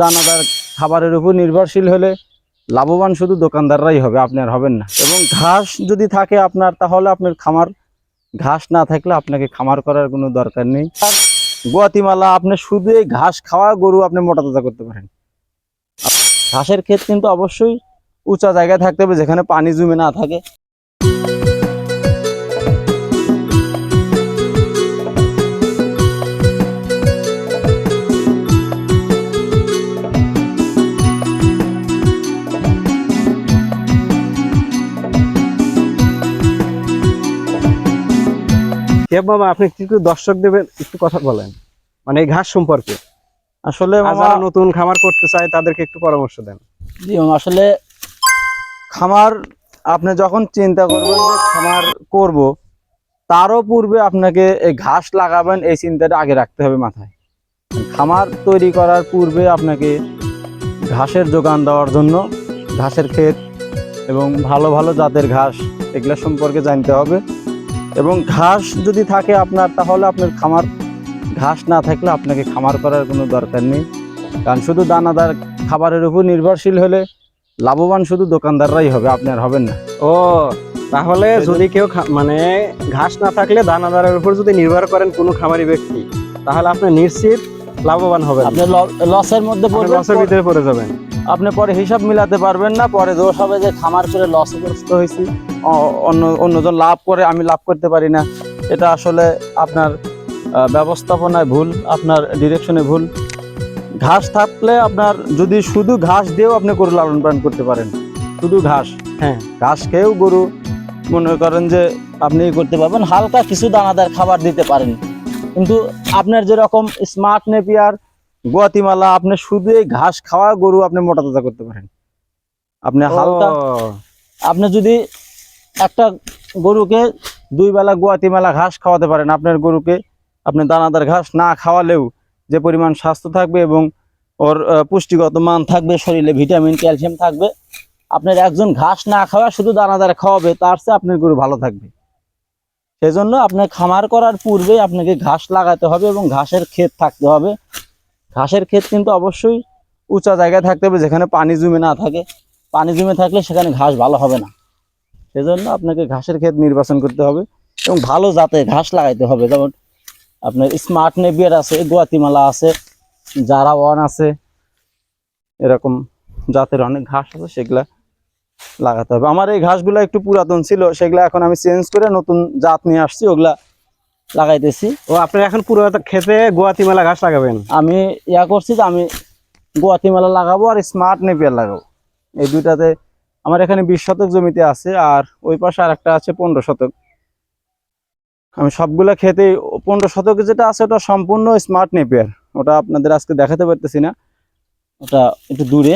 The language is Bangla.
দানাদার খাবারের উপর নির্ভরশীল হলে লাভবান শুধু দোকানদাররাই হবে, আপনি আর হবেন না। এবং ঘাস যদি থাকে আপনার, তাহলে আপনার খামার, ঘাস না থাকলে আপনাকে খামার করার কোনো দরকার নেই। আর গুয়াতিমালা আপনি শুধু এই ঘাস খাওয়া গরু আপনি মোটা তাজা করতে পারেন। ঘাসের ক্ষেত কিন্তু অবশ্যই উঁচা জায়গায় থাকতে হবে, যেখানে পানি জমে না থাকে। মামা আপনি একটু দর্শক দেবেন, একটু কথা বলেন মানে এই ঘাস সম্পর্কে। আসলে যারা নতুন খামার করতে চায় তাদেরকে একটু পরামর্শ দেন। জি, আসলে খামার আপনি যখন চিন্তা করবেন যে খামার করব, তারও পূর্বে আপনাকে এই ঘাস লাগাবেন এই চিন্তাটা আগে রাখতে হবে মাথায়। খামার তৈরি করার পূর্বে আপনাকে ঘাসের যোগান দেওয়ার জন্য ঘাসের ক্ষেত এবং ভালো ভালো জাতের ঘাস এগুলো সম্পর্কে জানতে হবে। এবং ঘাস যদি থাকে আপনার, তাহলে আপনার খামার, ঘাস না থাকলে আপনাকে খামার করার কোনো দরকার নেই। কারণ শুধু দানাদার খাবারের উপর নির্ভরশীল হলে লাভবান শুধু দোকানদাররাই হবে, আপনি আর হবেন না। ও তাহলে যদি কেউ মানে ঘাস না থাকলে দানাদারের উপর যদি নির্ভর করেন কোনো খামারি ব্যক্তি, তাহলে আপনি নিশ্চিত লাভবান হবেন, আপনি লসের মধ্যে পড়বেন, লসের ভিতরে পড়ে যাবেন। আপনি পরে হিসাব মিলাতে পারবেন না, পরে দোষ হবে যে খামার করে লসগ্রস্ত হয়েছি, অন্যজন লাভ করে আমি লাভ করতে পারি না। এটা আসলে আপনার ব্যবস্থাপনায় ভুল, আপনার ডিরেকশনে ভুল। ঘাস থাকলে আপনার, যদি শুধু ঘাস দিয়েও আপনি গরু লালন পালন করতে পারেন, শুধু ঘাস, হ্যাঁ ঘাস খেয়েও গরু মনে করেন যে আপনি করতে পারবেন, হালকা কিছু দানাদার খাবার দিতে পারেন। কিন্তু আপনার যেরকম স্মার্ট নেপিয়ার, গুয়াতিমালা, আপনি শুধু এই ঘাস খাওয়া গরু আপনি মোটা তাজা করতে পারেন। আপনি হালকা, আপনি যদি একটা গরুকে 2 বেলা গুয়াতিমালা ঘাস খাওয়াতে পারেন, আপনার গরুকে আপনি দানাদার ঘাস না খাওয়ালেও যে পরিমাণ স্বাস্থ্য থাকবে এবং ওর পুষ্টিগত মান থাকবে, শরীরে ভিটামিন ক্যালসিয়াম থাকবে, আপনার একজন ঘাস না খাওয়া শুধু দানাদার খাওয়াবে, তার চেয়ে আপনার গরু ভালো থাকবে। সেজন্য আপনার খামার করার পূর্বে আপনাকে ঘাস লাগাতে হবে এবং ঘাসের ক্ষেত থাকতে হবে। ঘাসের ক্ষেত কিন্তু অবশ্যই উঁচা জায়গায় থাকতে হবে, যেখানে পানি জমে না থাকে। পানি জমে থাকলে সেখানে ঘাস ভালো হবে না। সেজন্য আপনাকে ঘাসের ক্ষেত নির্বাচন করতে হবে এবং ভালো জাতের ঘাস লাগাইতে হবে। যেমন আপনার স্মার্ট নেপিয়ার আছে, গুয়াতিমালা আছে, জারা ওয়ান আছে, এরকম জাতের অনেক ঘাস আছে, সেগুলা লাগাতে হবে। আমার এই ঘাসগুলো একটু পুরাতন ছিল, সেগুলা এখন আমি চেঞ্জ করে নতুন জাত নিয়ে আসছি, ওগুলা লাগাইতেছি। ও আপনার এখন পুরো খেতে গুয়াতিমালা ঘাস লাগাবেন? আমি করছি যে আমি গুয়াতিমালা লাগাবো আর স্মার্ট নেপিয়ার লাগাবো, এই দুইটাতে। আমার এখানে 20 শতক জমিতে আছে, আর ওই পাশে আর একটা আছে 15 শতক। আমি সবগুলা খেতে 15 শতকে যেটা আছে ওটা সম্পূর্ণ স্মার্ট নেপিয়ার, ওটা আপনাদের আজকে দেখাতে পারতেছি না, ওটা একটু দূরে।